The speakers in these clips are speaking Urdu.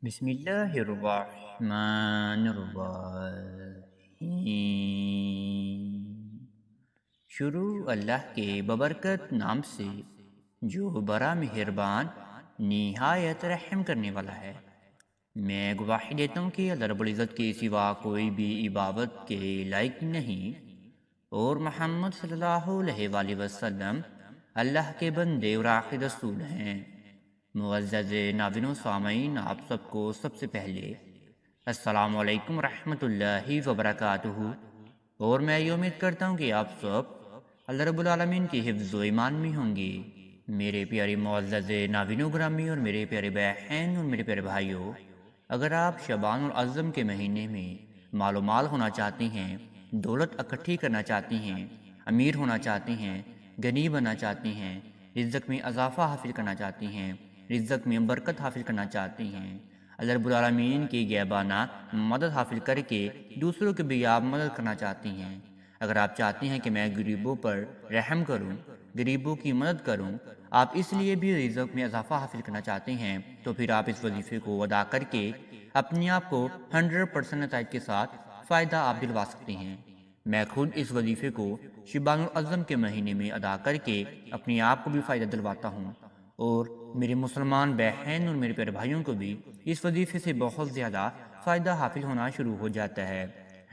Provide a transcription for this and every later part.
بسم اللہ الرحمن الرحیم۔ شروع اللہ کے ببرکت نام سے جو بڑا مہربان نہایت رحم کرنے والا ہے۔ میں گواہی دیتا ہوں کہ اللہ رب العزت کے سوا کوئی بھی عبادت کے لائق نہیں، اور محمد صلی اللہ علیہ وآلہ وسلم اللہ کے بندے اور آخری رسول ہیں۔ معزز ناظرین و سامعین، آپ سب کو سب سے پہلے السلام علیکم ورحمۃ اللہ وبرکاتہ، اور میں یہ امید کرتا ہوں کہ آپ سب اللہ رب العالمین کی حفظ و ایمان میں ہوں گے۔ میرے پیارے معزز ناظرین و گرامی اور میرے پیارے بہن اور میرے پیارے بھائیوں، اگر آپ شعبان الاعظم کے مہینے میں مال و مال ہونا چاہتے ہیں، دولت اکٹھی کرنا چاہتے ہیں، امیر ہونا چاہتے ہیں، غنی بننا چاہتے ہیں، رزق میں اضافہ حاصل کرنا چاہتے ہیں، رزق میں برکت حاصل کرنا چاہتے ہیں، اللہ رب العالمین کی غیبانہ مدد حاصل کر کے دوسروں کی بھی آپ مدد کرنا چاہتے ہیں، اگر آپ چاہتے ہیں کہ میں غریبوں پر رحم کروں، غریبوں کی مدد کروں، آپ اس لیے بھی رزق میں اضافہ حاصل کرنا چاہتے ہیں، تو پھر آپ اس وظیفے کو ادا کر کے اپنے آپ کو 100% نتائج کے ساتھ فائدہ آپ دلوا سکتے ہیں۔ میں خود اس وظیفے کو شعبان الاعظم کے مہینے میں ادا کر کے اپنے آپ کو بھی فائدہ دلواتا ہوں، اور میرے مسلمان بہن اور میرے پیارے بھائیوں کو بھی اس وظیفے سے بہت زیادہ فائدہ حاصل ہونا شروع ہو جاتا ہے،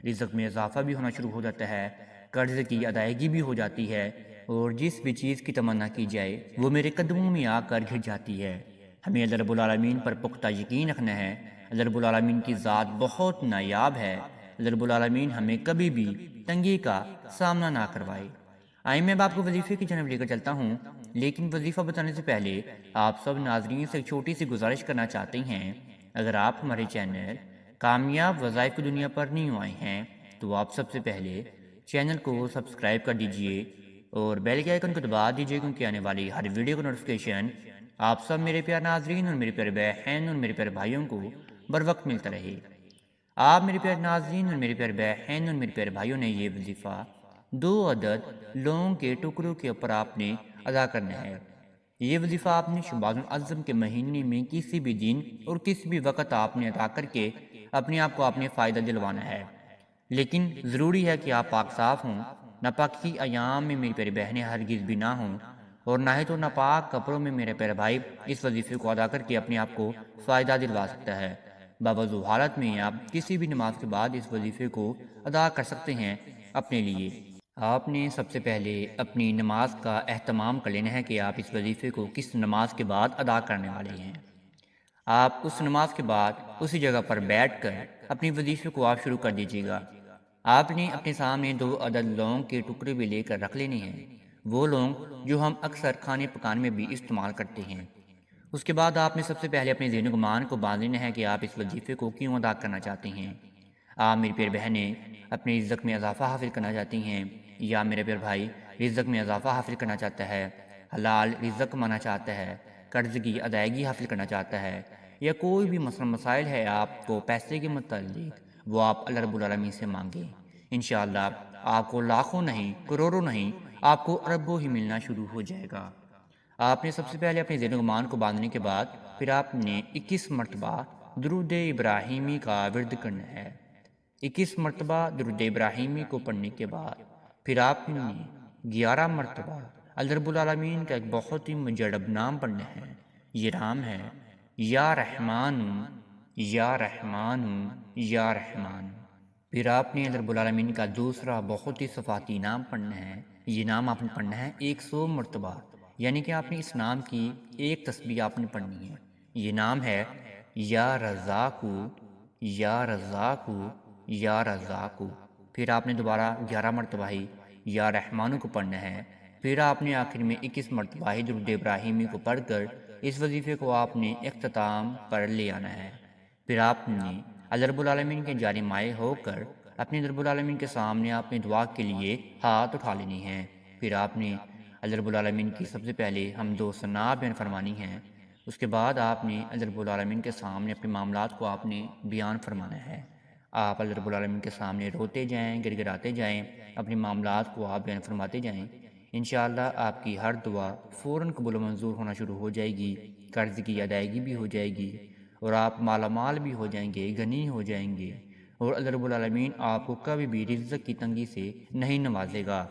رزق میں اضافہ بھی ہونا شروع ہو جاتا ہے، قرض کی ادائیگی بھی ہو جاتی ہے، اور جس بھی چیز کی تمنا کی جائے وہ میرے قدموں میں آ کر گر جاتی ہے۔ ہمیں اللہ رب العالمین پر پختہ یقین رکھنا ہے۔ اللہ رب العالمین کی ذات بہت نایاب ہے۔ اللہ رب العالمین ہمیں کبھی بھی تنگی کا سامنا نہ کروائے۔ آئیں میں اب آپ کو وظیفے کی جانب لے کر چلتا ہوں، لیکن وظیفہ بتانے سے پہلے آپ سب ناظرین سے ایک چھوٹی سی گزارش کرنا چاہتے ہیں۔ اگر آپ ہمارے چینل کامیاب وظائف کی دنیا پر نیو آئے ہیں تو آپ سب سے پہلے چینل کو سبسکرائب کر دیجئے اور بیل کے آئیکن کو دبا دیجئے، کیونکہ آنے والی ہر ویڈیو کا نوٹیفیکیشن آپ سب میرے پیارے ناظرین اور میرے پیارے بہن اور میرے پیارے بھائیوں کو بر وقت ملتا رہے۔ آپ میرے پیارے ناظرین اور میرے پیارے بہن اور میرے پیارے بھائیوں نے یہ وظیفہ 2 عدد لونگ کے ٹکڑوں کے اوپر آپ نے ادا کرنا ہے۔ یہ وظیفہ آپ نے شعبان الاعظم کے مہینے میں کسی بھی دن اور کسی بھی وقت آپ نے ادا کر کے اپنے آپ کو آپ نے فائدہ دلوانا ہے، لیکن ضروری ہے کہ آپ پاک صاف ہوں۔ ناپاکی ایام میں میری پیاری بہنیں ہرگز بھی نہ ہوں، اور نہ ہی تو ناپاک کپڑوں میں میرے پیارے بھائی اس وظیفے کو ادا کر کے اپنے آپ کو فائدہ دلوا سکتا ہے۔ باوضو حالت میں آپ کسی بھی نماز کے بعد اس وظیفے کو ادا کر سکتے ہیں اپنے لیے۔ آپ نے سب سے پہلے اپنی نماز کا اہتمام کر لینا ہے کہ آپ اس وظیفے کو کس نماز کے بعد ادا کرنے والے ہیں۔ آپ اس نماز کے بعد اسی جگہ پر بیٹھ کر اپنی وظیفے کو آپ شروع کر دیجیے گا۔ آپ نے اپنے سامنے 2 عدد لونگ کے ٹکڑے بھی لے کر رکھ لینے ہیں، وہ لونگ جو ہم اکثر کھانے پکانے میں بھی استعمال کرتے ہیں۔ اس کے بعد آپ نے سب سے پہلے اپنے ذہن و گمان کو باندھ لینا ہے کہ آپ اس وظیفے کو کیوں ادا کرنا چاہتے ہیں۔ آپ میری پیار بہنیں اپنے رزق میں اضافہ حاصل کرنا چاہتی ہیں، یا میرے پیار بھائی رزق میں اضافہ حاصل کرنا چاہتا ہے، حلال رزق کمانا چاہتا ہے، قرض کی ادائیگی حاصل کرنا چاہتا ہے، یا کوئی بھی مسئلہ مسائل ہے آپ کو پیسے کے متعلق، وہ آپ اللہ رب العالمین سے مانگیں۔ انشاءاللہ آپ کو لاکھوں نہیں، کروڑوں نہیں، آپ کو اربوں ہی ملنا شروع ہو جائے گا۔ آپ نے سب سے پہلے اپنے ذہن و گمان کو باندھنے کے بعد پھر آپ نے 21 مرتبہ درود ابراہیمی کا ورد کرنا ہے۔ 21 مرتبہ درود ابراہیمی کو پڑھنے کے بعد پھر آپ نے 11 مرتبہ اللہ رب العالمین کا ایک بہت ہی مجرب نام پڑھنا ہے۔ یہ نام ہے یا رحمان، یا رحمان، یا رحمان۔ پھر آپ نے اللہ رب العالمین کا دوسرا بہت ہی صفاتی نام پڑھنا ہے۔ یہ نام آپ نے پڑھنا ہے 100 مرتبہ، یعنی کہ آپ نے اس نام کی ایک تسبیح آپ نے پڑھنی ہے۔ یہ نام ہے یا رزاقو، یا رزاقو، یا رزاقو۔ پھر آپ نے دوبارہ 11 مرتبہ ہی یا رحمانو کو پڑھنا ہے۔ پھر آپ نے آخر میں 21 مرتبہ ہی درود ابراہیمی کو پڑھ کر اس وظیفے کو آپ نے اختتام پر لے آنا ہے۔ پھر آپ نے اللہ رب العالمین کے جاری مائع ہو کر اپنے رب العالمین کے سامنے آپ نے دعا کے لیے ہاتھ اٹھا لینی ہے۔ پھر آپ نے اللہ رب العالمین کی سب سے پہلے حمد و ثنا بیان فرمانی ہے۔ اس کے بعد آپ نے اللہ رب العالمین کے سامنے اپنے معاملات کو آپ نے بیان فرمانا ہے۔ آپ اللہ رب العالمین کے سامنے روتے جائیں، گر گراتے جائیں، اپنے معاملات کو آپ بیان فرماتے جائیں۔ انشاءاللہ آپ کی ہر دعا فوراً قبول و منظور ہونا شروع ہو جائے گی، قرض کی ادائیگی بھی ہو جائے گی، اور آپ مالا مال بھی ہو جائیں گے، غنی ہو جائیں گے، اور اللہ رب العالمین آپ کو کبھی بھی رزق کی تنگی سے نہیں نوازے گا۔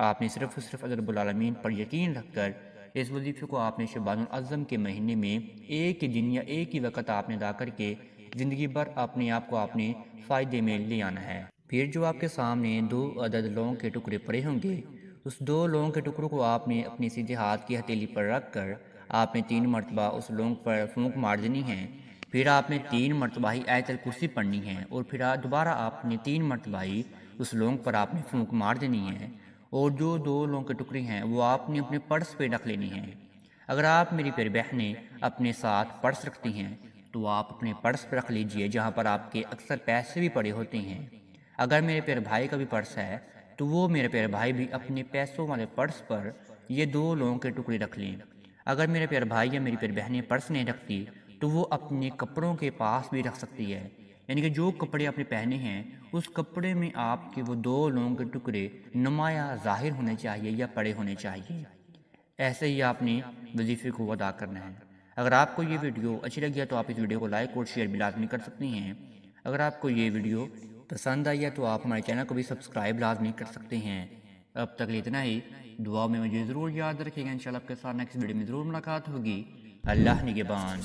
آپ نے صرف اللہ رب العالمین پر یقین رکھ کر اس وظیفے کو آپ نے شعبان الاعظم کے مہینے میں ایک ہی دن یا ایک ہی وقت آپ نے ادا کر کے زندگی بھر اپنے آپ کو اپنے فائدے میں لے آنا ہے۔ پھر جو آپ کے سامنے 2 عدد لونگ کے ٹکڑے پڑے ہوں گے، اس 2 لونگ کے ٹکڑوں کو آپ نے اپنے سیدھے ہاتھ کی ہتھیلی پر رکھ کر آپ نے 3 مرتبہ اس لونگ پر پھونک مار دینی ہے۔ پھر آپ نے 3 مرتبہ ہی آیت الکرسی پڑھنی ہے، اور پھر دوبارہ آپ نے 3 مرتبہ ہی اس لونگ پر آپ نے پھونک مار دینی ہے، اور جو 2 لونگ کے ٹکڑے ہیں وہ آپ نے اپنے پرس پہ رکھ لینی ہیں۔ اگر آپ میری پیاری بہنیں اپنے ساتھ پرس رکھتی ہیں تو آپ اپنے پرس پہ رکھ لیجئے، جہاں پر آپ کے اکثر پیسے بھی پڑے ہوتے ہیں۔ اگر میرے پیارے بھائی کا بھی پرس ہے تو وہ میرے پیارے بھائی بھی اپنے پیسوں والے پرس پر یہ 2 لونگ کے ٹکڑے رکھ لیں۔ اگر میرے پیارے بھائی یا میری پیاری بہنیں پرس نہیں رکھتی تو وہ اپنے کپڑوں کے پاس بھی رکھ سکتی ہے، یعنی کہ جو کپڑے آپ نے پہنے ہیں اس کپڑے میں آپ کے وہ 2 لونگ کے ٹکڑے نمایاں ظاہر ہونے چاہیے یا پڑے ہونے چاہیے۔ ایسے ہی آپ نے وظیفے کو ادا کرنا ہے۔ اگر آپ کو یہ ویڈیو اچھی لگی ہے تو آپ اس ویڈیو کو لائک اور شیئر بھی لازمی کر سکتی ہیں۔ اگر آپ کو یہ ویڈیو پسند آئی ہے تو آپ ہمارے چینل کو بھی سبسکرائب لازمی کر سکتے ہیں۔ اب تک اتنا ہی، دعا میں مجھے ضرور یاد رکھیے گا، انشاءاللہ آپ کے ساتھ نیکسٹ ویڈیو میں ضرور ملاقات ہوگی۔ اللہ نگہبان۔